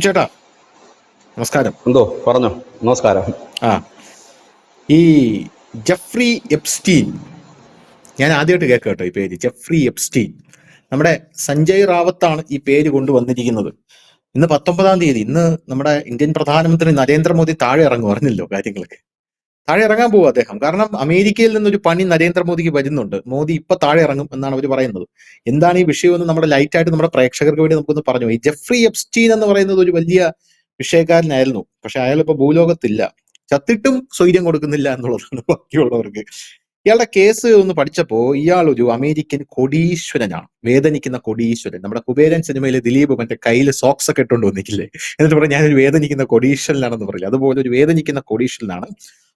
ചേട്ടാ നമസ്കാരം. എന്തോ പറഞ്ഞോ. നമസ്കാരം. ആ ഈ ജെഫ്രി എപ്സ്റ്റീൻ, ഞാൻ ആദ്യമായിട്ട് കേൾക്കാം കേട്ടോ ഈ പേര്, ജെഫ്രി എപ്സ്റ്റീൻ. നമ്മുടെ സഞ്ജയ് റാവത്താണ് ഈ പേര് കൊണ്ടുവന്നിരിക്കുന്നത്. ഇന്ന് 19-ാം തീയതി, ഇന്ന് നമ്മുടെ ഇന്ത്യൻ പ്രധാനമന്ത്രി നരേന്ദ്രമോദി താഴെ ഇറങ്ങും, അറിഞ്ഞല്ലോ കാര്യങ്ങളൊക്കെ. താഴെ ഇറങ്ങാൻ പോകും അദ്ദേഹം. കാരണം അമേരിക്കയിൽ നിന്നൊരു പണി നരേന്ദ്രമോദിക്ക് വരുന്നുണ്ട്. മോദി ഇപ്പൊ താഴെ ഇറങ്ങും എന്നാണ് അവർ പറയുന്നത്. എന്താണ് ഈ വിഷയമെന്ന് നമ്മുടെ ലൈറ്റായിട്ട് നമ്മുടെ പ്രേക്ഷകർക്ക് വേണ്ടി നമുക്കൊന്ന് പറഞ്ഞു. ഈ ജെഫ്രി എപ്സ്റ്റീൻ എന്ന് പറയുന്നത് ഒരു വലിയ വിഷയക്കാരനായിരുന്നു. പക്ഷെ അയാൾ ഇപ്പൊ ഭൂലോകത്തില്ല. ചത്തിട്ടും സ്വൈര്യം കൊടുക്കുന്നില്ല എന്നുള്ളതാണ് ബാക്കിയുള്ളവർക്ക്. ഇയാളുടെ കേസ് ഒന്ന് പഠിച്ചപ്പോ ഇയാൾ ഒരു അമേരിക്കൻ കോടീശ്വരനാണ്, വേദനിക്കുന്ന കോടീശ്വരൻ. നമ്മുടെ കുബേരൻ സിനിമയിലെ ദിലീപ് മറ്റേ കയ്യിൽ സോക്സ് ഒക്കെ ഇട്ടുകൊണ്ട് വന്നിട്ടില്ലേ, എന്നിട്ട് പറഞ്ഞാൽ ഞാനൊരു വേദനിക്കുന്ന കോടീശ്വരനാണെന്ന് പറയില്ല, അതുപോലെ ഒരു വേദനിക്കുന്ന കോടീശ്വരനാണ്.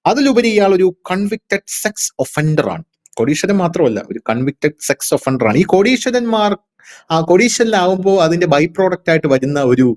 അതിലുപരി ഇയാൾ ഒരു കൺവിക്റ്റഡ് സെക്സ് ഒഫൻഡർ ആണ്. കോടീശ്വരൻ മാത്രമല്ല, ഒരു കൺവിക്റ്റഡ് സെക്സ് ഒഫൻഡർ ആണ്. ഈ കോടീശ്വരന്മാർ കോടീശ്വരനാകുമ്പോൾ അതിന്റെ ബൈ പ്രോഡക്റ്റ് ആയിട്ട് വരുന്ന ഒരു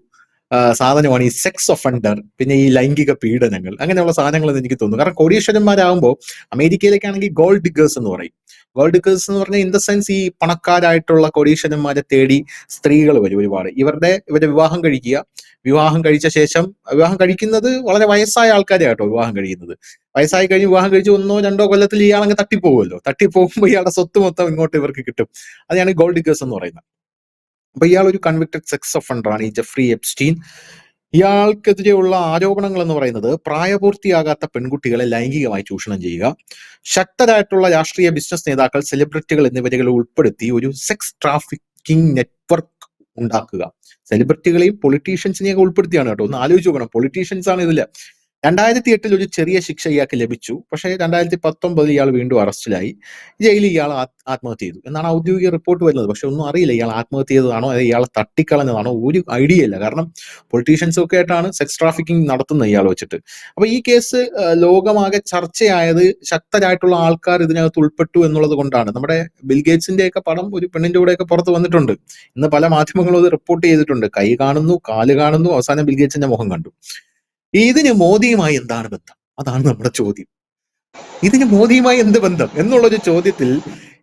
സാധനമാണ് ഈ സെക്സ് ഒഫൻഡർ, പിന്നെ ഈ ലൈംഗിക പീഡനങ്ങൾ, അങ്ങനെയുള്ള സാധനങ്ങൾ എന്ന് എനിക്ക് തോന്നുന്നു. കാരണം കോടീശ്വരന്മാരാകുമ്പോൾ അമേരിക്കയിലേക്കാണെങ്കിൽ ഗോൾഡ് ഡിഗേഴ്സ് എന്ന് പറയും. ഗോൾഡ് ഡിഗേഴ്സ് എന്ന് പറഞ്ഞാൽ ഇൻ ദ സെൻസ് ഈ പണക്കാരായിട്ടുള്ള കോടീശ്വരന്മാരെ തേടി സ്ത്രീകൾ വരും ഒരുപാട്. ഇവരെ വിവാഹം കഴിക്കുക, വിവാഹം കഴിച്ച ശേഷം, വിവാഹം കഴിക്കുന്നത് വളരെ വയസ്സായ ആൾക്കാരെ കേട്ടോ വിവാഹം കഴിക്കുന്നത്. വയസ്സായി കഴിഞ്ഞ് വിവാഹം കഴിച്ച് 1-2 കൊല്ലത്തിൽ ഇയാളങ്ങ് തട്ടിപ്പോകുമല്ലോ. തട്ടിപ്പോകുമ്പോൾ ഇയാളുടെ സ്വത്ത് മൊത്തം ഇങ്ങോട്ട് ഇവർക്ക് കിട്ടും. അതാണ് ഗോൾഡ് ഡിഗേഴ്സ് എന്ന് പറയുന്നത്. അപ്പൊ ഇയാൾ ഒരു കൺവിക്റ്റഡ് സെക്സ് ഒഫൻഡർ ആണ്, ഈ ജെഫ്രി എപ്സ്റ്റീൻ. ഇയാൾക്കെതിരെയുള്ള ആരോപണങ്ങൾ എന്ന് പറയുന്നത് പ്രായപൂർത്തിയാകാത്ത പെൺകുട്ടികളെ ലൈംഗികമായി ചൂഷണം ചെയ്യുക, ശക്തരായിട്ടുള്ള രാഷ്ട്രീയ ബിസിനസ് നേതാക്കൾ, സെലിബ്രിറ്റികൾ എന്നിവരെ ഉൾപ്പെടുത്തി ഒരു സെക്സ് ട്രാഫിക്കിംഗ് നെറ്റ്വർക്ക് ഉണ്ടാക്കുക. സെലിബ്രിറ്റികളെയും പൊളിറ്റീഷ്യൻസിനെയും ഒക്കെ ഉൾപ്പെടുത്തിയാണ് കേട്ടോ. ഒന്ന് ആലോചിച്ച് നോക്കണം, പൊളിറ്റീഷ്യൻസ് ആണ് ഇതില്. 2008 ഒരു ചെറിയ ശിക്ഷ ഇയാൾക്ക് ലഭിച്ചു. പക്ഷേ 2019 ഇയാൾ വീണ്ടും അറസ്റ്റിലായി. ജയിലിൽ ഇയാൾ ആത്മഹത്യ ചെയ്തു എന്നാണ് ഔദ്യോഗിക റിപ്പോർട്ട് വരുന്നത്. പക്ഷെ ഒന്നും അറിയില്ല ഇയാൾ ആത്മഹത്യ ചെയ്തതാണോ അതെ ഇയാളെ തട്ടിക്കളഞ്ഞതാണോ, ഒരു ഐഡിയ ഇല്ല. കാരണം പൊളിറ്റീഷ്യൻസ് ഒക്കെ ആയിട്ടാണ് സെക്സ് ട്രാഫിക്കിംഗ് നടത്തുന്നത് ഇയാൾ വെച്ചിട്ട്. അപ്പൊ ഈ കേസ് ലോകമാകെ ചർച്ചയായത് ശക്തരായിട്ടുള്ള ആൾക്കാർ ഇതിനകത്ത് ഉൾപ്പെട്ടു എന്നുള്ളത് കൊണ്ടാണ്. നമ്മുടെ ബിൽഗേറ്റ്സിന്റെ ഒക്കെ പടം ഒരു പെണ്ണിന്റെ കൂടെയൊക്കെ പുറത്ത് വന്നിട്ടുണ്ട്. ഇന്ന് പല മാധ്യമങ്ങളും അത് റിപ്പോർട്ട് ചെയ്തിട്ടുണ്ട്. കൈ കാണുന്നു, കാല് കാണുന്നു, അവസാനം ബിൽഗേറ്റ്സിന്റെ മുഖം കണ്ടു. ഇതിന് മോദിയുമായി എന്താണ് ബന്ധം? അതാണ് നമ്മുടെ ചോദ്യം. ഇതിന് മോദിയുമായി എന്ത് ബന്ധം എന്നുള്ളൊരു ചോദ്യത്തിൽ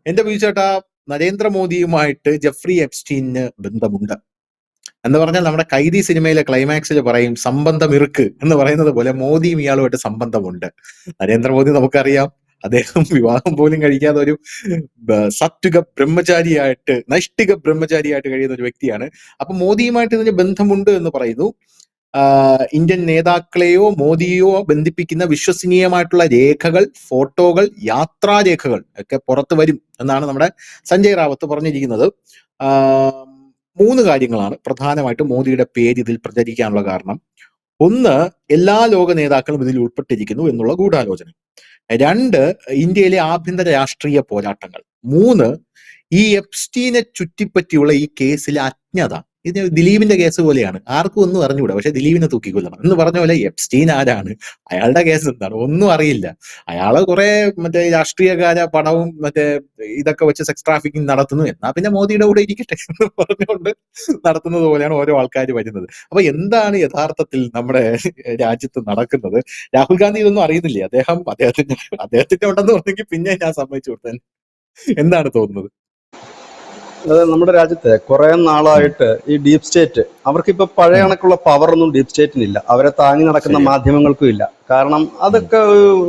എന്റെ വീഴ്ചേട്ടാ, നരേന്ദ്രമോദിയുമായിട്ട് ജെഫ്രി എപ്സ്റ്റീന് ബന്ധമുണ്ട് എന്ന് പറഞ്ഞാൽ നമ്മുടെ കൈദി സിനിമയിലെ ക്ലൈമാക്സിൽ പറയും സംബന്ധം ഇറുക്ക് എന്ന് പറയുന്നത് പോലെ മോദിയും ഇയാളുമായിട്ട് സംബന്ധമുണ്ട്. നരേന്ദ്രമോദി നമുക്കറിയാം, അദ്ദേഹം വിവാഹം പോലും കഴിക്കാതെ ഒരു സാത്വിക ബ്രഹ്മചാരിയായിട്ട്, നൈഷ്ഠിക ബ്രഹ്മചാരിയായിട്ട് കഴിയുന്ന ഒരു വ്യക്തിയാണ്. അപ്പൊ മോദിയുമായിട്ട് ഇതിന് ബന്ധമുണ്ട് എന്ന് പറയുന്നു. ഇന്ത്യൻ നേതാക്കളെയോ മോദിയെയോ ബന്ധിപ്പിക്കുന്ന വിശ്വസനീയമായിട്ടുള്ള രേഖകൾ, ഫോട്ടോകൾ, യാത്രാരേഖകൾ ഒക്കെ പുറത്തു വരും എന്നാണ് നമ്മുടെ സഞ്ജയ് റാവത്ത് പറഞ്ഞിരിക്കുന്നത്. 3 കാര്യങ്ങളാണ് പ്രധാനമായിട്ടും മോദിയുടെ പേര് ഇതിൽ പ്രചരിക്കാനുള്ള കാരണം. 1, എല്ലാ ലോക നേതാക്കളും ഇതിൽ ഉൾപ്പെട്ടിരിക്കുന്നു എന്നുള്ള ഗൂഢാലോചന. 2, ഇന്ത്യയിലെ ആഭ്യന്തര രാഷ്ട്രീയ പോരാട്ടങ്ങൾ. 3, ഈ എപ്സ്റ്റീനെ ചുറ്റിപ്പറ്റിയുള്ള ഈ കേസിലെ അജ്ഞത. ഇത് ദിലീപിന്റെ കേസ് പോലെയാണ്, ആർക്കും ഒന്നും അറിഞ്ഞുകൂടാ, പക്ഷെ ദിലീപിനെ തൂക്കിക്കൊല്ലണം എന്ന് പറഞ്ഞ പോലെ എപ്സ്റ്റീൻ ആരാണ്, അയാളുടെ കേസ് എന്താണ്, ഒന്നും അറിയില്ല. അയാള് കുറെ മറ്റേ രാഷ്ട്രീയകാര പണവും മറ്റേ ഇതൊക്കെ വെച്ച് സെക്സ് ട്രാഫിക്കിംഗ് നടത്തുന്നു, എന്നാ പിന്നെ മോദിയുടെ കൂടെ ഇരിക്കട്ടെ എന്ന് പറഞ്ഞുകൊണ്ട് നടത്തുന്നത് പോലെയാണ് ഓരോ ആൾക്കാർ വരുന്നത്. അപ്പൊ എന്താണ് യഥാർത്ഥത്തിൽ നമ്മുടെ രാജ്യത്ത് നടക്കുന്നത്? രാഹുൽ ഗാന്ധി ഇതൊന്നും അറിയുന്നില്ലേ? അദ്ദേഹത്തിന്റെ ഉണ്ടെന്ന് പറഞ്ഞെങ്കിൽ പിന്നെ ഞാൻ സമ്മതിച്ചു കൊടുത്തേ. എന്താണ് തോന്നുന്നത്? നമ്മുടെ രാജ്യത്തെ കുറെ നാളായിട്ട് ഈ ഡീപ് സ്റ്റേറ്റ്, അവർക്കിപ്പോ പഴയ കണക്കുള്ള പവറൊന്നും ഡീപ് സ്റ്റേറ്റിനില്ല. അവരെ താങ്ങി നടക്കുന്ന മാധ്യമങ്ങൾക്കും ഇല്ല. കാരണം അതൊക്കെ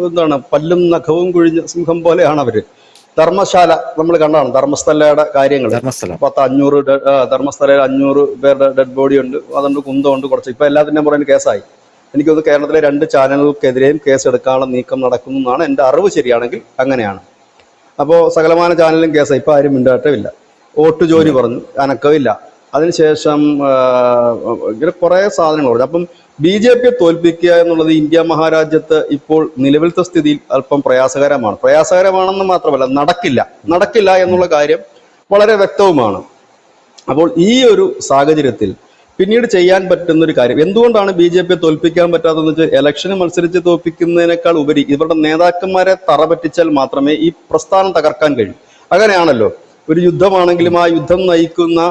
എന്താണ്, പല്ലും നഖവും കുഴിഞ്ഞ സിംഹം പോലെയാണ് അവര്. ധർമ്മശാല നമ്മൾ കണ്ടാണ്, ധർമ്മസ്ഥലയുടെ കാര്യങ്ങൾ. 500 ധർമ്മസ്ഥലയിൽ 500 പേരുടെ ഡെഡ് ബോഡി ഉണ്ട്, അതുകൊണ്ട് കുന്തമുണ്ട് കുറച്ച്. ഇപ്പൊ എല്ലാത്തിൻ്റെ പുറകിൽ കേസായി. എനിക്കൊന്ന് കേരളത്തിലെ 2 ചാനലുകൾക്കെതിരെയും കേസ് എടുക്കാനുള്ള നീക്കം നടക്കുന്നു എന്നാണ് എൻ്റെ അറിവ്. ശരിയാണെങ്കിൽ അങ്ങനെയാണ്. അപ്പോൾ സകലമാന ചാനലും കേസായി. ഇപ്പൊ ആരും മിണ്ടാട്ടമില്ല. വോട്ട് ജോലി പറഞ്ഞു, അനക്കമില്ല. അതിനുശേഷം ഇങ്ങനെ കുറെ സാധനങ്ങൾ പറഞ്ഞു. അപ്പം BJP തോൽപ്പിക്കുക എന്നുള്ളത് ഇന്ത്യ മഹാരാജ്യത്ത് ഇപ്പോൾ നിലവിലത്തെ സ്ഥിതിയിൽ അല്പം പ്രയാസകരമാണെന്ന് മാത്രമല്ല, നടക്കില്ല എന്നുള്ള കാര്യം വളരെ വ്യക്തവുമാണ്. അപ്പോൾ ഈ ഒരു സാഹചര്യത്തിൽ പിന്നീട് ചെയ്യാൻ പറ്റുന്ന ഒരു കാര്യം, എന്തുകൊണ്ടാണ് BJP തോൽപ്പിക്കാൻ പറ്റാത്തതെന്ന് വെച്ചാൽ, ഇലക്ഷന് മത്സരിച്ച് തോൽപ്പിക്കുന്നതിനേക്കാൾ ഉപരി ഇവരുടെ നേതാക്കന്മാരെ തറപറ്റിച്ചാൽ മാത്രമേ ഈ പ്രസ്ഥാനം തകർക്കാൻ കഴിയൂ. അങ്ങനെയാണല്ലോ. ഒരു യുദ്ധമാണെങ്കിലും ആ യുദ്ധം നയിക്കുന്ന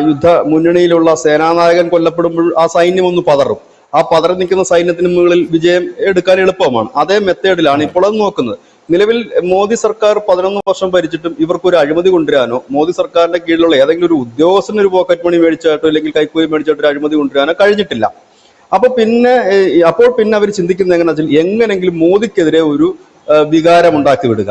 യുദ്ധ മുന്നണിയിലുള്ള സേനാനായകൻ കൊല്ലപ്പെടുമ്പോൾ ആ സൈന്യം ഒന്ന് പതറും. ആ പതറി നിൽക്കുന്ന സൈന്യത്തിന് മുകളിൽ വിജയം എടുക്കാൻ എളുപ്പമാണ്. അതേ മെത്തേഡിലാണ് ഇപ്പോൾ അത് നോക്കുന്നത്. നിലവിൽ മോദി സർക്കാർ 11 വർഷം ഭരിച്ചിട്ടും ഇവർക്കൊരു അഴിമതി കൊണ്ടുവരാനോ മോദി സർക്കാരിന്റെ കീഴിലുള്ള ഏതെങ്കിലും ഒരു ഉദ്യോഗസ്ഥന് ഒരു പോക്കറ്റ് മണി മേടിച്ചായിട്ടോ അല്ലെങ്കിൽ കൈക്കൂലി മേടിച്ചായിട്ടോ ഒരു അഴിമതി കൊണ്ടുവരാനോ കഴിഞ്ഞിട്ടില്ല. അപ്പോൾ പിന്നെ അവർ ചിന്തിക്കുന്നത് എങ്ങനെയാ വെച്ചാൽ എങ്ങനെങ്കിലും മോദിക്കെതിരെ ഒരു വികാരം ഉണ്ടാക്കി വിടുക,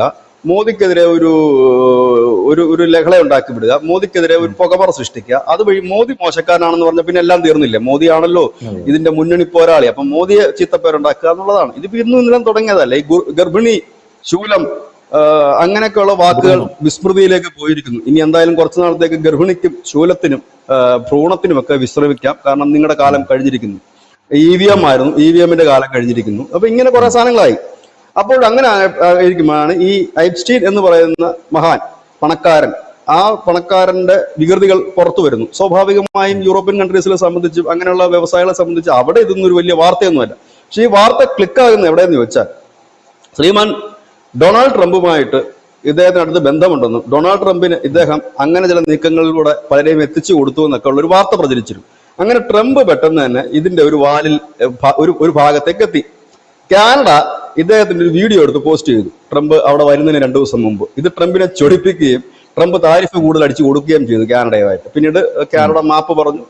മോദിക്കെതിരെ ഒരു ലഹള ഉണ്ടാക്കി വിടുക, മോദിക്കെതിരെ ഒരു പുകമറ സൃഷ്ടിക്കുക. അതുവഴി മോദി മോശക്കാരനാണെന്ന് പറഞ്ഞ പിന്നെ എല്ലാം തീർന്നില്ലേ? മോദിയാണല്ലോ ഇതിന്റെ മുന്നണി പോരാളി, അപ്പൊ മോദിയെ ചീത്തപ്പേരുണ്ടാക്കുക എന്നുള്ളതാണ്. ഇതിപ്പോ ഇന്നും ഇന്നലെ തുടങ്ങിയതല്ല. ഈ ഗർഭിണി, ശൂലം, അങ്ങനെയൊക്കെയുള്ള വാക്കുകൾ വിസ്മൃതിയിലേക്ക് പോയിരിക്കുന്നു. ഇനി എന്തായാലും കുറച്ചു നാളത്തേക്ക് ഗർഭിണിക്കും ശൂലത്തിനും ഭ്രൂണത്തിനുമൊക്കെ വിശ്രമിക്കാം. കാരണം നിങ്ങളുടെ കാലം കഴിഞ്ഞിരിക്കുന്നു. EVM ആയിരുന്നു, EVMന്റെ കാലം കഴിഞ്ഞിരിക്കുന്നു. അപ്പൊ ഇങ്ങനെ കുറെ സാധനങ്ങളായി. അപ്പോൾ അങ്ങനെ ആയിരിക്കുമ്പോഴാണ് ഈ ഐപ്സ്റ്റീൻ എന്ന് പറയുന്ന മഹാൻ പണക്കാരൻ, ആ പണക്കാരന്റെ വികൃതികൾ പുറത്തു വരുന്നു. സ്വാഭാവികമായും യൂറോപ്യൻ കൺട്രീസിലെ സംബന്ധിച്ച്, അങ്ങനെയുള്ള വ്യവസായികളെ സംബന്ധിച്ച് അവിടെ ഇതൊന്നും ഒരു വലിയ വാർത്തയൊന്നുമല്ല. പക്ഷെ ഈ വാർത്ത ക്ലിക്കാകുന്നത് എവിടെയെന്ന് ചോദിച്ചാൽ, ശ്രീമാൻ ഡൊണാൾഡ് ട്രംപുമായിട്ട് ഇദ്ദേഹത്തിനടുത്ത് ബന്ധമുണ്ടെന്നും ഡൊണാൾഡ് ട്രംപിന് ഇദ്ദേഹം അങ്ങനെ ചില നീക്കങ്ങളിലൂടെ പലരെയും എത്തിച്ചു കൊടുത്തു എന്നൊക്കെ ഉള്ള ഒരു വാർത്ത പ്രചരിച്ചിരുന്നു. അങ്ങനെ ട്രംപ് പെട്ടെന്ന് തന്നെ ഇതിന്റെ ഒരു വാലിൽ ഒരു ഭാഗത്തേക്ക് എത്തി. കാനഡ ഇദ്ദേഹത്തിന്റെ ഒരു വീഡിയോ എടുത്ത് പോസ്റ്റ് ചെയ്തു, ട്രംപ് അവിടെ വരുന്നതിന് 2 ദിവസം മുമ്പ്. ഇത് ട്രംപിനെ ചൊടിപ്പിക്കുകയും ട്രംപ് താരിഫ് കൂടുതൽ അടിച്ചു കൊടുക്കുകയും ചെയ്തു കാനഡയുമായിട്ട്. പിന്നീട് കാനഡ മാപ്പ് പറഞ്ഞു,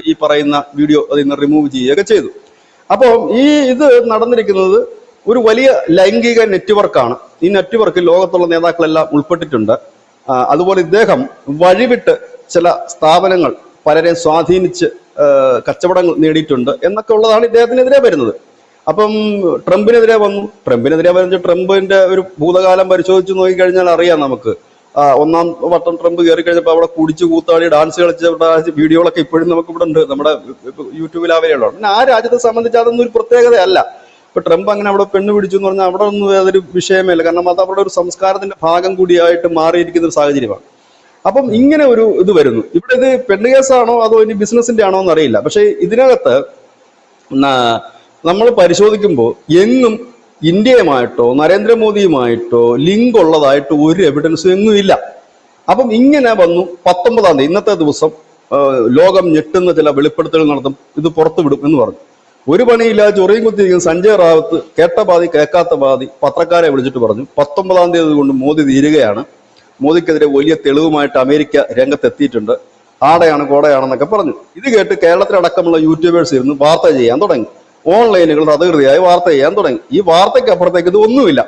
ഈ പറയുന്ന വീഡിയോ അതിൽ നിന്ന് റിമൂവ് ചെയ്യുകയൊക്കെ ചെയ്തു. അപ്പോൾ ഇത് നടന്നിരിക്കുന്നത് ഒരു വലിയ ലൈംഗിക നെറ്റ്വർക്കാണ്. ഈ നെറ്റ്വർക്കിൽ ലോകത്തുള്ള നേതാക്കളെല്ലാം ഉൾപ്പെട്ടിട്ടുണ്ട്. അതുപോലെ ഇദ്ദേഹം വഴിവിട്ട് ചില സ്ഥാപനങ്ങൾ പലരെയും സ്വാധീനിച്ച് കച്ചവടങ്ങൾ നേടിയിട്ടുണ്ട് എന്നൊക്കെ ഉള്ളതാണ് ഇദ്ദേഹത്തിനെതിരെ വരുന്നത്. അപ്പം ട്രംപിനെതിരെ വരുന്ന ട്രംപിന്റെ ഒരു ഭൂതകാലം പരിശോധിച്ച് നോക്കിക്കഴിഞ്ഞാൽ അറിയാം നമുക്ക്. 1ാം വട്ടം ട്രംപ് കയറി കഴിഞ്ഞപ്പോൾ അവിടെ കുടിച്ചു കൂത്താടി ഡാൻസ് കളിച്ച വീഡിയോകളൊക്കെ ഇപ്പോഴും നമുക്ക് ഇവിടെ ഉണ്ട്, നമ്മുടെ യൂട്യൂബിൽ അവൈലബിൾ ആണ്. പിന്നെ ആ രാജ്യത്തെ സംബന്ധിച്ച് അതൊന്നും ഒരു പ്രത്യേകതയല്ല. ഇപ്പൊ ട്രംപ് അങ്ങനെ അവിടെ പെണ്ണ് പിടിച്ചു എന്ന് പറഞ്ഞാൽ അവിടെ ഒന്നും അതൊരു വിഷയമേ അല്ല. കാരണം അത് അവരുടെ ഒരു സംസ്കാരത്തിന്റെ ഭാഗം കൂടിയായിട്ട് മാറിയിരിക്കുന്ന ഒരു സാഹചര്യമാണ്. അപ്പം ഇങ്ങനെ ഒരു ഇത് വരുന്നു. ഇവിടെ ഇത് പെണ്ണ് കേസാണോ അതോ ഇനി ബിസിനസിന്റെ ആണോ എന്ന് അറിയില്ല. പക്ഷെ ഇതിനകത്ത് നമ്മൾ പരിശോധിക്കുമ്പോൾ എങ്ങും ഇന്ത്യയുമായിട്ടോ നരേന്ദ്രമോദിയുമായിട്ടോ ലിങ്ക് ഉള്ളതായിട്ട് ഒരു എവിഡൻസും എങ്ങും ഇല്ല. അപ്പം ഇങ്ങനെ വന്നു 19-ാം തീയതി ഇന്നത്തെ ദിവസം ലോകം ഞെട്ടുന്ന ചില വെളിപ്പെടുത്തലുകൾ നടത്തും, ഇത് പുറത്തുവിടും എന്ന് പറഞ്ഞു. ഒരു പണിയില്ലാതെ ചൊറിയും കുത്തിയിരിക്കുന്ന സഞ്ജയ് റാവത്ത് കേട്ട പാതി കേൾക്കാത്ത പാതി പത്രക്കാരെ വിളിച്ചിട്ട് പറഞ്ഞു 19-ാം തീയതി കൊണ്ട് മോദി തീരുകയാണ്, മോദിക്കെതിരെ വലിയ തെളിവുമായിട്ട് അമേരിക്ക രംഗത്തെത്തിയിട്ടുണ്ട്, ആടെയാണ് കോടയാണെന്നൊക്കെ പറഞ്ഞു. ഇത് കേട്ട് കേരളത്തിലടക്കമുള്ള യൂട്യൂബേഴ്സ് ഇരുന്ന് വാർത്ത ചെയ്യാൻ തുടങ്ങി. ഓൺലൈനുകൾ തകൃതിയായി വാർത്ത ചെയ്യാൻ തുടങ്ങി. ഈ വാർത്തയ്ക്ക് അപ്പുറത്തേക്ക് ഇത് ഒന്നുമില്ല.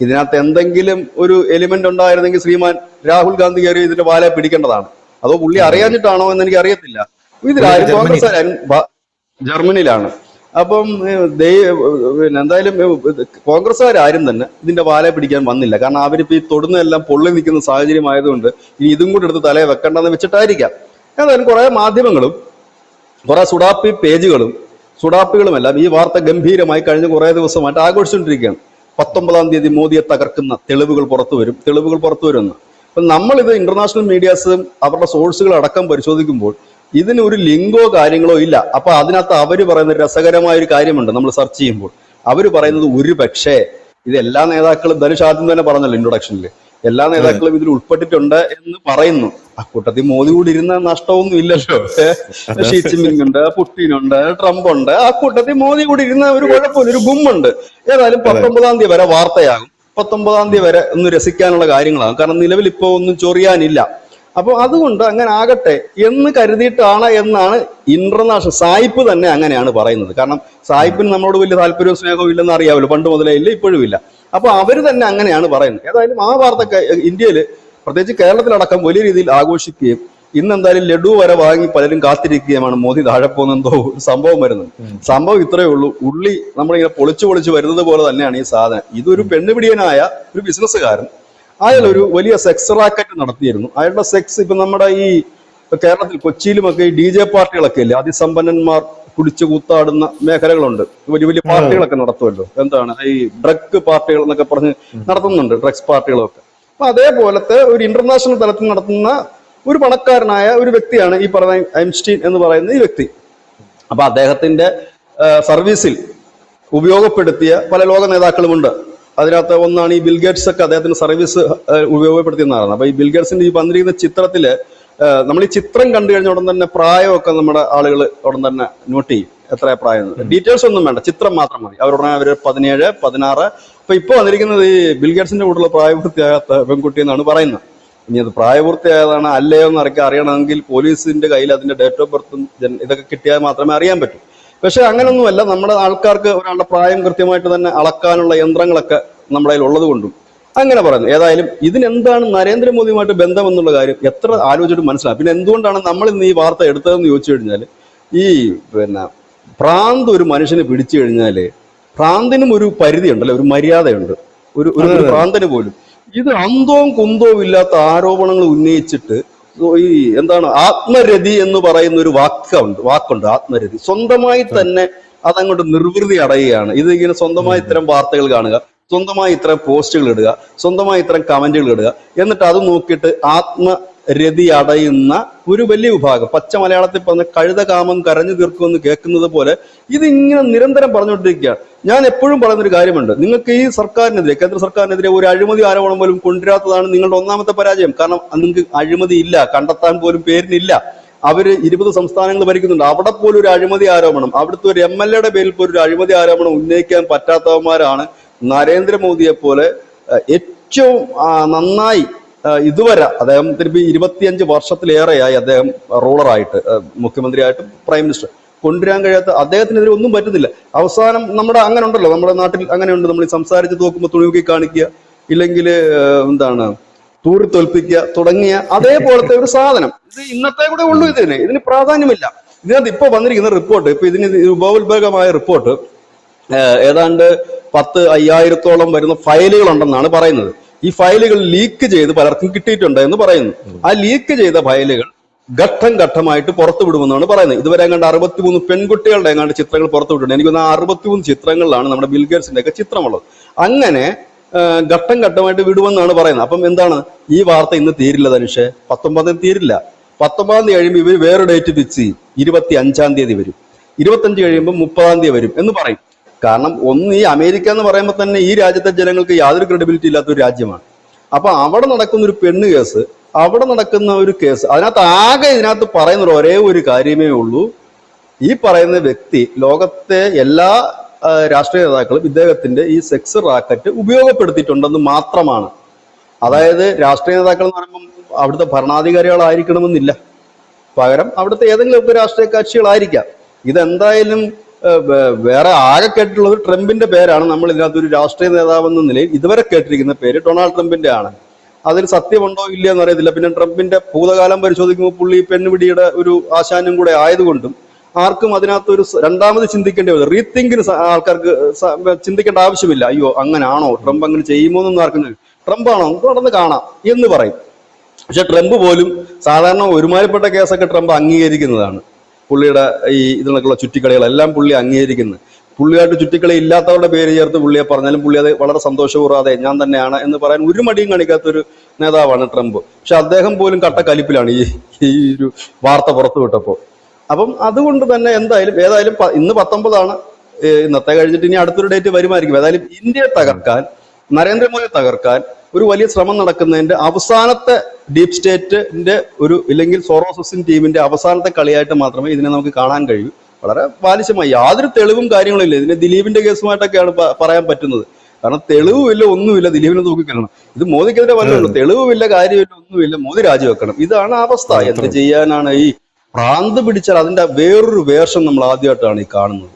ഇതിനകത്ത് എന്തെങ്കിലും ഒരു എലിമെന്റ് ഉണ്ടായിരുന്നെങ്കിൽ ശ്രീമാൻ രാഹുൽ ഗാന്ധി കയറി ഇതിന്റെ വാല പിടിക്കേണ്ടതാണ്. അതോ പുള്ളി അറിയാഞ്ഞിട്ടാണോ എന്ന് എനിക്ക് അറിയത്തില്ല. ഇതിലാരും കോൺഗ്രസ്സുകാരും ജർമ്മനിയിലാണ്. അപ്പം എന്തായാലും കോൺഗ്രസ്സുകാരും തന്നെ ഇതിന്റെ വാല പിടിക്കാൻ വന്നില്ല. കാരണം അവരിപ്പോ ഈ തൊടുന്നതെല്ലാം പൊള്ളി നിൽക്കുന്ന സാഹചര്യം ആയതുകൊണ്ട് ഇനി ഇതും കൂടെ എടുത്ത് തലയെ വെക്കേണ്ടെന്ന് വെച്ചിട്ടായിരിക്കാം. എന്തായാലും കുറെ മാധ്യമങ്ങളും കുറെ സുഡാപ്പി പേജുകളും സുഡാപ്പികളുമെല്ലാം ഈ വാർത്ത ഗംഭീരമായി കഴിഞ്ഞ കുറെ ദിവസമായിട്ട് ആഘോഷിച്ചുകൊണ്ടിരിക്കുകയാണ്. 19-ാം തീയതി മോദിയെ തകർക്കുന്ന തെളിവുകൾ പുറത്തു വരുമെന്ന്. അപ്പൊ നമ്മളിത് ഇന്റർനാഷണൽ മീഡിയാസും അവരുടെ സോഴ്സുകൾ അടക്കം പരിശോധിക്കുമ്പോൾ ഇതിന് ഒരു ലിങ്കോ കാര്യങ്ങളോ ഇല്ല. അപ്പൊ അതിനകത്ത് അവര് പറയുന്ന രസകരമായ ഒരു കാര്യമുണ്ട്. നമ്മൾ സെർച്ച് ചെയ്യുമ്പോൾ അവര് പറയുന്നത് ഒരു പക്ഷേ ഇത് എല്ലാ നേതാക്കളും, ധനുഷ് ആദ്യം തന്നെ പറഞ്ഞല്ലോ ഇൻട്രൊഡക്ഷനിൽ, എല്ലാ നേതാക്കളും ഇതിൽ ഉൾപ്പെട്ടിട്ടുണ്ട് എന്ന് പറയുന്നു. അക്കൂട്ടത്തിൽ മോദി കൂടി ഇരുന്ന നഷ്ടമൊന്നും ഇല്ലല്ലോ. ഷീ ജിൻപിങ് ഉണ്ട്, പുടിനുണ്ട്, ട്രംപ് ഉണ്ട്. ആ കൂട്ടത്തിൽ മോദി കൂടി ഇരുന്ന ഒരു കുഴപ്പമില്ല, ഒരു ഗുമ്മുണ്ട്. ഏതായാലും 19-ാം തീയതി വരെ വാർത്തയാകും. 19-ാം തീയതി വരെ ഒന്ന് രസിക്കാനുള്ള കാര്യങ്ങളാകും. കാരണം നിലവിൽ ഇപ്പോ ഒന്നും ചൊറിയാനില്ല. അപ്പൊ അതുകൊണ്ട് അങ്ങനെ ആകട്ടെ എന്ന് കരുതിയിട്ടാണ് എന്നാണ് ഇന്റർനാഷണൽ സായിപ്പ് തന്നെ അങ്ങനെയാണ് പറയുന്നത്. കാരണം സായിപ്പിന് നമ്മളോട് വലിയ താല്പര്യവും സ്നേഹവും ഇല്ലെന്ന് അറിയാമല്ലോ, പണ്ട് മുതലേ ഇല്ല, ഇപ്പോഴും ഇല്ല. അപ്പൊ അവര് തന്നെ അങ്ങനെയാണ് പറയുന്നത്. ഏതായാലും ആ വാർത്ത ഇന്ത്യയിൽ പ്രത്യേകിച്ച് കേരളത്തിലടക്കം വലിയ രീതിയിൽ ആഘോഷിക്കുകയും ഇന്ന് എന്തായാലും ലഡു വരെ വാങ്ങി പലരും കാത്തിരിക്കുകയുമാണ് മോദി താഴെ പോകുന്നെന്തോ ഒരു സംഭവം വരുന്നത്. സംഭവം ഇത്രയേ ഉള്ളൂ. ഉള്ളി നമ്മളിങ്ങനെ പൊളിച്ചു വരുന്നത് പോലെ തന്നെയാണ് ഈ സാധനം. ഇതൊരു പെണ്ണുപിടിയനായ ഒരു ബിസിനസ്സുകാരൻ, അയാൾ ഒരു വലിയ സെക്സ് റാക്കറ്റ് നടത്തിയിരുന്നു. അയാളുടെ സെക്സ് ഇപ്പൊ നമ്മുടെ ഈ കേരളത്തിൽ കൊച്ചിയിലുമൊക്കെ ഈ DJ പാർട്ടികളൊക്കെ ഇല്ലേ, അതിസമ്പന്നന്മാർ കുടിച്ചു കൂത്താടുന്ന മേഖലകളുണ്ട്. വലിയ വലിയ പാർട്ടികളൊക്കെ നടത്തുമല്ലോ, എന്താണ് ഈ ഡ്രഗ് പാർട്ടികൾ എന്നൊക്കെ പറഞ്ഞ് നടത്തുന്നുണ്ട്, ഡ്രഗ്സ് പാർട്ടികളൊക്കെ. അപ്പൊ അതേപോലത്തെ ഒരു ഇന്റർനാഷണൽ തലത്തിൽ നടത്തുന്ന ഒരു പണക്കാരനായ ഒരു വ്യക്തിയാണ് ഈ പറയുന്ന ഐൻസ്റ്റീൻ എന്ന് പറയുന്ന ഈ വ്യക്തി. അപ്പൊ അദ്ദേഹത്തിന്റെ സർവീസിൽ ഉപയോഗപ്പെടുത്തിയ പല ലോക നേതാക്കളുമുണ്ട്. അതിനകത്ത് ഒന്നാണ് ഈ ബിൽഗേറ്റ്സ് ഒക്കെ അദ്ദേഹത്തിന് സർവീസ് ഉപയോഗപ്പെടുത്തിയെന്നാണ്. അപ്പൊ ഈ ബിൽഗേറ്റ്സിന്റെ ഈ വന്നിരിക്കുന്ന ചിത്രത്തില് നമ്മൾ ഈ ചിത്രം കണ്ടു കഴിഞ്ഞ ഉടൻ തന്നെ പ്രായമൊക്കെ നമ്മുടെ ആളുകൾ ഉടൻ തന്നെ നോട്ട് ചെയ്യും. എത്ര പ്രായം, ഡീറ്റെയിൽസ് ഒന്നും വേണ്ട, ചിത്രം മാത്രം മതി. അവരുടനെ അവർ 17, 16. അപ്പൊ ഇപ്പൊ വന്നിരിക്കുന്നത് ഈ ബിൽഗേറ്റ്സിന്റെ കൂടെയുള്ള പ്രായപൂർത്തിയാകാത്ത പെൺകുട്ടി എന്നാണ് പറയുന്നത്. ഇനി അത് പ്രായപൂർത്തിയായതാണ് അല്ലയോ എന്ന് അറിയണമെങ്കിൽ പോലീസിന്റെ കയ്യിൽ അതിന്റെ ഡേറ്റ് ഓഫ് ബർത്തും ഇതൊക്കെ കിട്ടിയാൽ മാത്രമേ അറിയാൻ പറ്റൂ. പക്ഷെ അങ്ങനൊന്നുമല്ല, നമ്മുടെ ആൾക്കാർക്ക് ഒരാളുടെ പ്രായം കൃത്യമായിട്ട് തന്നെ അളക്കാനുള്ള യന്ത്രങ്ങളൊക്കെ നമ്മുടെ കയ്യിൽ ഉള്ളത് കൊണ്ടും അങ്ങനെ പറയുന്നു. ഏതായാലും ഇതിനെന്താണ് നരേന്ദ്രമോദിയുമായിട്ട് ബന്ധമെന്നുള്ള കാര്യം എത്ര ആലോചിച്ചിട്ട് മനസ്സിലാവും. പിന്നെ എന്തുകൊണ്ടാണ് നമ്മൾ ഇന്ന് ഈ വാർത്ത എടുത്തതെന്ന് ചോദിച്ചു കഴിഞ്ഞാൽ, ഈ ഭ്രാന്ത് ഒരു മനുഷ്യന് പിടിച്ചു കഴിഞ്ഞാല് ഭ്രാന്തിനും ഒരു പരിധി ഉണ്ടല്ലോ, ഒരു മര്യാദയുണ്ട്. ഒരു ഭ്രാന്തന് പോലും ഇത് അന്തവും കുന്തവും ഇല്ലാത്ത ആരോപണങ്ങൾ ഉന്നയിച്ചിട്ട് ഈ ആത്മരതി എന്ന് പറയുന്ന ഒരു വാക്കുണ്ട് ആത്മരതി. സ്വന്തമായി തന്നെ അതങ്ങോട്ട് നിർവൃതി അടയുകയാണ്. ഇത് ഇങ്ങനെ സ്വന്തമായി ഇത്തരം വാർത്തകൾ കാണുക, സ്വന്തമായി ഇത്തരം പോസ്റ്റുകൾ ഇടുക, സ്വന്തമായി ഇത്തരം കമന്റുകൾ ഇടുക, എന്നിട്ട് അത് നോക്കിയിട്ട് ആത്മരതി അടയുന്ന ഒരു വലിയ വിഭാഗം, പച്ച മലയാളത്തിൽ പറഞ്ഞ കഴുതകാമം കരഞ്ഞു തീർക്കുമെന്ന് കേൾക്കുന്നത് പോലെ ഇതിങ്ങനെ നിരന്തരം പറഞ്ഞുകൊണ്ടിരിക്കുകയാണ്. ഞാൻ എപ്പോഴും പറയുന്നൊരു കാര്യമുണ്ട്, നിങ്ങൾക്ക് ഈ സർക്കാരിനെതിരെ, കേന്ദ്ര സർക്കാരിനെതിരെ ഒരു അഴിമതി ആരോപണം പോലും കൊണ്ടുവരാത്തതാണ് നിങ്ങളുടെ ഒന്നാമത്തെ പരാജയം. കാരണം നിങ്ങൾക്ക് അഴിമതി ഇല്ല, കണ്ടെത്താൻ പോലും പേരിനില്ല. അവര് 20 സംസ്ഥാനങ്ങൾ ഭരിക്കുന്നുണ്ട്, അവിടെ പോലും ഒരു അഴിമതി ആരോപണം, അവിടുത്തെ ഒരു MLA പേരിൽ പോലും ഒരു അഴിമതി ആരോപണം ഉന്നയിക്കാൻ പറ്റാത്തവന്മാരാണ് നരേന്ദ്രമോദിയെ പോലെ ഏറ്റവും നന്നായി ഇതുവരെ അദ്ദേഹത്തിന് 25 വർഷത്തിലേറെയായി അദ്ദേഹം റൂളറായിട്ട്, മുഖ്യമന്ത്രിയായിട്ടും പ്രൈം മിനിസ്റ്റർ കൊണ്ടുവരാൻ കഴിയാത്ത അദ്ദേഹത്തിനെതിരെ ഒന്നും പറ്റുന്നില്ല. അവസാനം നമ്മുടെ അങ്ങനെ ഉണ്ടല്ലോ, നമ്മുടെ നാട്ടിൽ അങ്ങനെയുണ്ട്, നമ്മൾ സംസാരിച്ച് നോക്കുമ്പോൾ തുണിയൊക്കെ കാണിക്കുക, ഇല്ലെങ്കിൽ തൂറി തോൽപ്പിക്കുക തുടങ്ങിയ അതേപോലത്തെ ഒരു സാധനം. ഇത് ഇന്നത്തെ കൂടെ ഉള്ളൂ. ഇതിന് പ്രാധാന്യമില്ല. ഇതിനകത്ത് ഇപ്പൊ വന്നിരിക്കുന്ന റിപ്പോർട്ട്, ഇപ്പൊ ഇതിന് ഉപോത്ഭകമായ റിപ്പോർട്ട് ഏതാണ്ട് 10,000-ഓളം വരുന്ന ഫയലുകൾ ഉണ്ടെന്നാണ് പറയുന്നത്. ഈ ഫയലുകൾ ലീക്ക് ചെയ്ത് പലർക്കും കിട്ടിയിട്ടുണ്ട് എന്ന് പറയുന്നു. ആ ലീക്ക് ചെയ്ത ഫയലുകൾ ഘട്ടം ഘട്ടമായിട്ട് പുറത്തു വിടുമെന്നാണ് പറയുന്നത്. ഇതുവരെ എങ്ങാണ്ട് 63 പെൺകുട്ടികളുടെ എങ്ങാണ്ട് ചിത്രങ്ങൾ പുറത്തു വിട്ടിട്ടുണ്ട്. എനിക്കൊന്ന് 63 ചിത്രങ്ങളിലാണ് നമ്മുടെ ബിൽഗേറ്റ്സിന്റെ ഒക്കെ ചിത്രമുള്ളത്. അങ്ങനെ ഘട്ടം ഘട്ടമായിട്ട് വിടുമെന്നാണ് പറയുന്നത്. അപ്പം ഈ വാർത്ത ഇന്ന് തീരില്ല ധനുഷേ, 19 തീരില്ല. 19 കഴിയുമ്പോൾ ഇവർ വേറെ ഡേറ്റ് ഫിക്സ് ചെയ്യും, 25 വരും, 25 കഴിയുമ്പോൾ 30 വരും എന്ന് പറയും. കാരണം ഈ അമേരിക്ക എന്ന് പറയുമ്പോൾ തന്നെ ഈ രാജ്യത്തെ ജനങ്ങൾക്ക് യാതൊരു ക്രെഡിബിലിറ്റി ഇല്ലാത്ത ഒരു രാജ്യമാണ്. അപ്പൊ അവിടെ നടക്കുന്ന ഒരു പെണ്ണ് കേസ്, അവിടെ നടക്കുന്ന ഒരു കേസ്, ഇതിനകത്ത് പറയുന്ന ഒരേ ഒരു കാര്യമേ ഉള്ളൂ, ഈ പറയുന്ന വ്യക്തി ലോകത്തെ എല്ലാ രാഷ്ട്രീയ നേതാക്കളും ഇദ്ദേഹത്തിന്റെ ഈ സെക്സ് റാക്കറ്റ് ഉപയോഗപ്പെടുത്തിയിട്ടുണ്ടെന്ന് മാത്രമാണ്. അതായത് രാഷ്ട്രീയ നേതാക്കൾ എന്ന് പറയുമ്പം അവിടുത്തെ ഭരണാധികാരികളായിരിക്കണമെന്നില്ല, പകരം അവിടുത്തെ ഏതെങ്കിലുമൊക്കെ രാഷ്ട്രീയ കക്ഷികളായിരിക്കാം. ഇതെന്തായാലും വേറെ ആകെ കേട്ടിട്ടുള്ളത് ട്രംപിന്റെ പേരാണ്. നമ്മൾ ഇതിനകത്ത് ഒരു രാഷ്ട്രീയ നേതാവ് എന്ന നിലയിൽ ഇതുവരെ കേട്ടിരിക്കുന്ന പേര് ഡൊണാൾഡ് ട്രംപിന്റെ ആണ്. അതിൽ സത്യമുണ്ടോ ഇല്ല എന്ന് അറിയത്തില്ല. പിന്നെ ട്രംപിന്റെ ഭൂതകാലം പരിശോധിക്കുമ്പോൾ പുള്ളി പെണ്ണുപിടിയുടെ ഒരു ആശാനും കൂടെ ആയതുകൊണ്ടും ആർക്കും അതിനകത്ത് ഒരു രണ്ടാമത് ചിന്തിക്കേണ്ടി വരും. റീതിങ്കിന് ആൾക്കാർക്ക് ചിന്തിക്കേണ്ട ആവശ്യമില്ല. അയ്യോ അങ്ങനാണോ, ട്രംപ് അങ്ങനെ ചെയ്യുമോ എന്നൊന്നും ആർക്കും, ട്രംപാണോ തുടർന്ന് കാണാം എന്ന് പറയും. പക്ഷെ ട്രംപ് പോലും സാധാരണ ഒരുമാതിരിപ്പെട്ട കേസൊക്കെ ട്രംപ് അംഗീകരിക്കുന്നതാണ്. പുള്ളിയുടെ ഇതിനൊക്കെയുള്ള ചുറ്റിക്കളികളെല്ലാം പുള്ളി അംഗീകരിക്കുന്നത്. പുള്ളിയായിട്ട് ചുറ്റിക്കളി ഇല്ലാത്തവരുടെ പേര് ചേർത്ത് പുള്ളിയെ പറഞ്ഞാലും പുള്ളി അത് വളരെ സന്തോഷപൂർവ്വം ഞാൻ തന്നെയാണ് എന്ന് പറയാൻ ഒരു മടിയും കാണിക്കാത്തൊരു നേതാവാണ് ട്രംപ്. പക്ഷെ അദ്ദേഹം പോലും കട്ടക്കലിപ്പിലാണ് ഈ ഒരു വാർത്ത പുറത്തു വിട്ടപ്പോൾ. അപ്പം അതുകൊണ്ട് തന്നെ ഏതായാലും ഇന്ന് 19 ഇന്നത്തെ കഴിഞ്ഞിട്ട് ഇനി അടുത്തൊരു ഡേറ്റ് വരുമായിരിക്കും. ഏതായാലും ഇന്ത്യയെ തകർക്കാൻ, നരേന്ദ്രമോദിയെ തകർക്കാൻ ഒരു വലിയ ശ്രമം നടക്കുന്നതിന്റെ അവസാനത്തെ ഡീപ് സ്റ്റേറ്റിന്റെ ഇല്ലെങ്കിൽ സോറോസിൻ ടീമിന്റെ അവസാനത്തെ കളിയായിട്ട് മാത്രമേ ഇതിനെ നമുക്ക് കാണാൻ കഴിയൂ. വളരെ ബാലിശമായി യാതൊരു തെളിവും കാര്യങ്ങളും ഇല്ല. ഇതിനെ ദിലീപിന്റെ കേസുമായിട്ടൊക്കെയാണ് പറയാൻ പറ്റുന്നത്. കാരണം തെളിവുമില്ല, ഒന്നുമില്ല. ദിലീപിനെ തൂക്കിക്കൊല്ലണം. ഇത് മോദിക്കെതിരെ വല്ലതുള്ളൂ, തെളിവുമില്ല, കാര്യമില്ല, ഒന്നുമില്ല. മോദി രാജിവെക്കണം. ഇതാണ് അവസ്ഥ. എന്ത് ചെയ്യാനാണ്? ഈ ഭ്രാന്ത് പിടിച്ചാൽ അതിന്റെ വേറൊരു വേർഷൻ നമ്മൾ ആദ്യമായിട്ടാണ് ഈ കാണുന്നത്.